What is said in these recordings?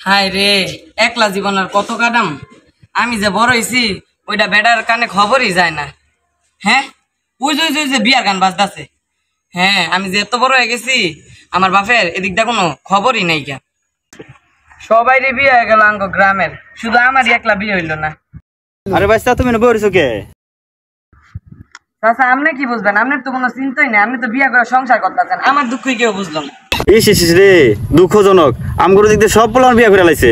হায় রে, একলা জীবন আর কত কাটাম। আমি যে বড় হইছি ওইটা বেটার কানে খবরই যায় না। হ্যাঁ, ওই যে বিয়ার গান বাজতেছে। হ্যাঁ, আমি যে এত বড় হয়ে গেছি আমার বাপের এদিকটা কোনো খবরই নাই। কে সবাই বিয়ে হয়ে গেল আঙ্গ গ্রামের, শুধু আমারই একলা বিয়ে হইলো না। আরে ভাই তুমি বলছো কে? চাচা আপনি কি বুঝবেন? আপনার তো কোনো চিন্তাই নেই, আপনি তো বিয়ে করে সংসার করতেছেন। আমার দুঃখই কেউ বুঝলো না। ইস ইস রে, দুঃখজনক। আমগুলো দিক দিয়ে সব পোলা বিয়ে করে লাইছে।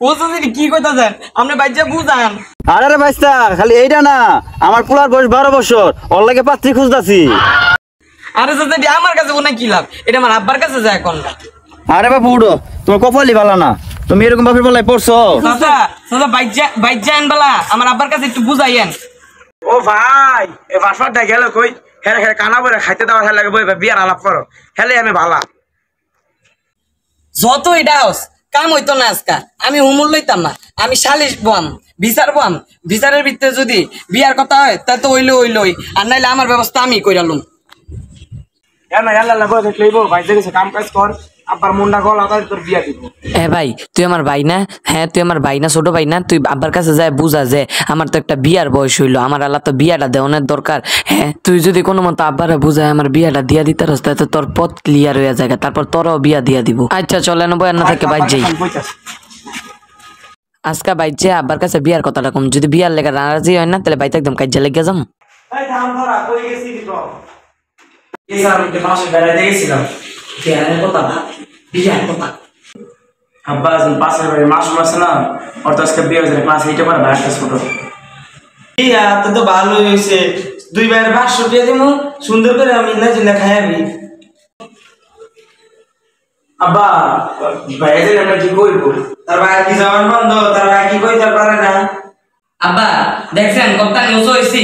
ও চাচা কি কইতাছেন? আপনি বাইজা বুঝান। আরে ভাইস্তা, খালি এইটা না, আমার পোলার বয়স 12 বছর, ওর লাগে পাত্রী খুঁজতাছি। আরে চাচা আমার কাছে কোনো কি লাভ? এটা আমার আব্বার কাছে যায় কোন। আরে বাবু উঠো, তোমার কপালই ভালো না, তুমি এরকম বাপের বেলায় পড়ছো। চাচা চাচা বাইজা আন বেলা আমার আব্বার কাছে একটু বুঝাইয়েন। ও ভাই, এ বাসাটা গেল কই? হ্যাঁ হ্যাঁ, কানা বলে খাইতে দেওয়া হ্যাঁ লাগে বই বিয়ার আলাপ করো, হেলে আমি ভালা। যত এটা কাম হইতো না আজকা, আমি হুমুল লইতাম না। আমি সালিশ বাম, বিচার বাম, বিচারের ভিতরে যদি বিয়ার কথা হয় তা তো হইলই, আর নাইলে আমার ব্যবস্থা আমি কইরালুম। না ইয়াল্লা বই থাকলেই বউ ভাই দেখেছে কাম কাজ কর, আব্বার মুন্ডা গলা তাই তোর বিয়া দিব। হ্যাঁ ভাই, তুই আমার ভাই না? হ্যাঁ তুই আমার ভাই না, ছোট ভাই না? তুই আব্বার কাছে যায় বুঝা যে আমার তো একটা বিয়ার বয়স হইলো, আমার আল্লাহ তো বিয়াটা দেওয়ার দরকার। হ্যাঁ তুই যদি কোনো মতো আব্বারে বুঝায় আমার বিয়াটা দিয়া দিতে রাস, তাহলে তোর পথ ক্লিয়ার হয়ে যায়, তারপর তোরও বিয়া দিয়া দিব। আচ্ছা চলে নেবো, না থাকে বাইর যাই। আজকে বাইর যে আব্বার কাছে বিয়ার কথাটা কম, যদি বিয়ার লেগে রাজি হয় না তাহলে বাইতে একদম কাজে লেগে যাম। এই থাম ধরা কই গেছি তো? এই স্যার আমি মাসে বেড়াইতে গেছিলাম। বিয়ার কথা না, বিয়ার কথা। আব্বা আজ পাশের বাড়ি মাসুম আছে না, ওর তো আজকে বিয়ে হয়েছে, ক্লাস 8 এ পড়ে, ভাইটা ছোট। বিয়া তো ভালোই হয়েছে, 2 ভাইয়ের 500 টাকা দিব, সুন্দর করে আমি না জিনা খাইবি। আব্বা ভাইদের আমরা কি করবো? তার ভাই কি জবান বন্ধ, তার ভাই কি কইতে পারে না। আব্বা দেখছেন কত নিউজ হইছি?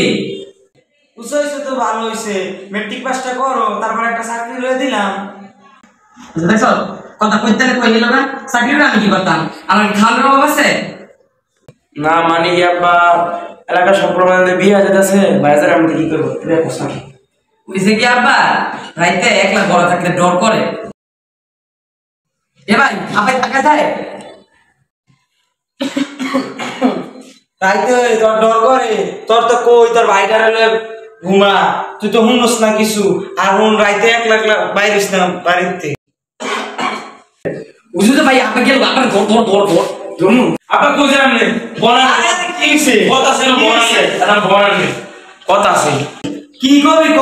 উৎস হয়েছে তো ভালো হয়েছে, মেট্রিক পাসটা করো, তারপর একটা চাকরি লয়ে দিলাম। দেখছ কথা কইতে কই নিল না, চাকরিটা আমি কি করতাম? আমার কি খাওয়ার অভাব আছে? না মানে কি আব্বা, এলাকার সব প্রমাণে বিয়ে হয়ে যাচ্ছে, ভাইদের আমি কি করবো? এটা প্রশ্ন। কইছে কি আব্বা রাইতে একলা বড় থাকলে ডর করে। এ ভাই আপনি টাকা যায় তাইতে তোর ডর করে, তোর তো কই তোর ভাইটার হলে ঘুমা, তুই তো হুনস না কিছু, আর হুন রাইতে একলা একলা বাইরিস না বাড়িতে। বুঝতে ভাই আপনি গেল আপনার ধর ধরুন আপা কোজে আমনে বনা কি হইছে? কথা আছে না বনালে, এটা বনালে কথা আছে। কি কবি ক,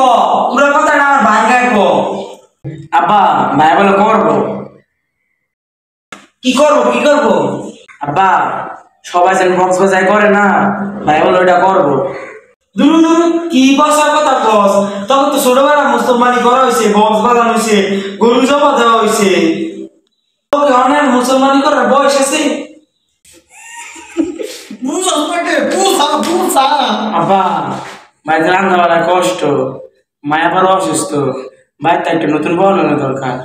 পুরো কথা না আমার ভাঙ্গায় ক। আব্বা ভাই বলে করবো কি করবো? আব্বা সবাই যেন বক্স বাজাই করে না, ভাই বলে ওইটা করবো। দুরু কি বসার কথা বস, তখন তো ছোটবেলা মুসলমানি করা হয়েছে, বক্স বাজানো হয়েছে, গরু জবা দেওয়া হয়েছে, তোকে অনেক মুসলমানি করার বয়স আছে। আব্বা ভাই রান্না বাড়া কষ্ট, মায়া আবার অসুস্থ, ভাইটা একটা নতুন বলানো দরকার।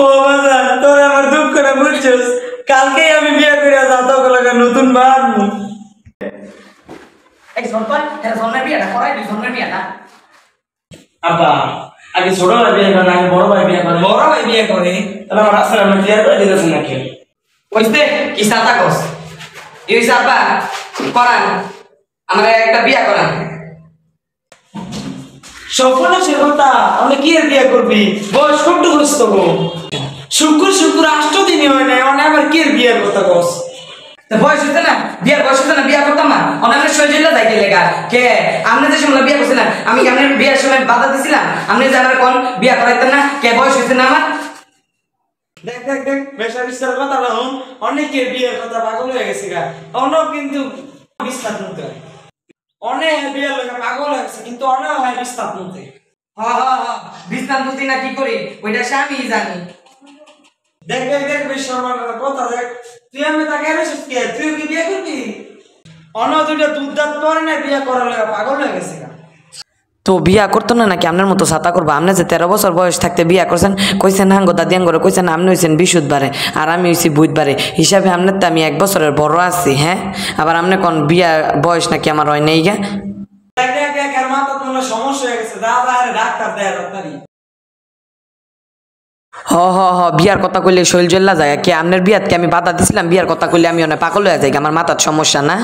ও বাবা তোর আমার দুঃখ করে বুঝছিস, কালকেই আমি বিয়ে করে যা তোকে লাগা নতুন বানবো। এই সন্তান এর সামনে বিয়েটা করাই দি, সামনে বিয়েটা। আব্বা আগে ছোট ভাই বিয়ে করে, আগে বড় ভাই বিয়ে করে। বড় ভাই বিয়ে করে তাহলে আমার রাস্তায় আমরা ক্লিয়ার করে দিতেছেন নাকি? কইতে কি সাতা কস? এই আব্বা করান আমরা একটা বিয়ে করান। সফল সে কথা, আমরা কি আর বিয়ে করবি? বয়স কত হচ্ছে তো? শুক্র 8 দিনই হয় না, মানে আবার কি আর বিয়ের কথা কস? তো বয়স হইছে না, বিয়ার বয়স হইছে না, বিয়া করতাম না। অনেক সহজে যাইতে লেগা কে আপনি যে সময় বিয়া করছিলেন, আমি কি আপনার বিয়ার সময় বাধা দিছিলাম? আপনি যে আমার কোন বিয়া করাইতেন না, কে বয়স হইছে না আমার? দেখ বেশা বিস্তার কথা না, অনেকে বিয়ের কথা পাগল হয়ে গেছে গা, কিন্তু বিস্তার নিতে হয়। অনেক বিয়ের লোক পাগল হয়ে গেছে, কিন্তু অনেক হয় বিস্তার নিতে। হ্যাঁ বিস্তার বুঝি না কি করি ওইটা সে আমি জানি। দেখ বিশ্বমার কথা দেখ, তুই আমি তাকে এসেছিস কে? তুই কি বিয়ে করবি? অন্য দুইটা দুধ দাঁত পরে না, বিয়ে করার লাগা পাগল হয়ে গেছে গা। তো বিয়া করতো না নাকি আপনার মতো ছাতা করবো? আপনি যে 13 বছর বয়স থাকতে বিয়া করছেন, কইছেন হাঙ্গো দাদি আঙ্গরে কইছেন আপনি হইছেন বিশুদ্ধবারে আর আমি হইছি বুধবারে, হিসাবে আপনার তো আমি 1 বছরের বড় আছি। হ্যাঁ আবার আপনি কোন বিয়া বয়স নাকি আমার হয় নাই গা? দেখ আর মাথা তোমার সমস্যা হয়ে গেছে, দাদা আরে ডাক্তার দেয় তাড়াতাড়ি। বিয়ার কথা কইলে শৈল জল্লা যায় কি আপনার বিয়াত কি আমি বাধা দিছিলাম বিয়ার কথা কইলে আমি অনেক পাগল হয়ে যাই আমার মাথার সমস্যা না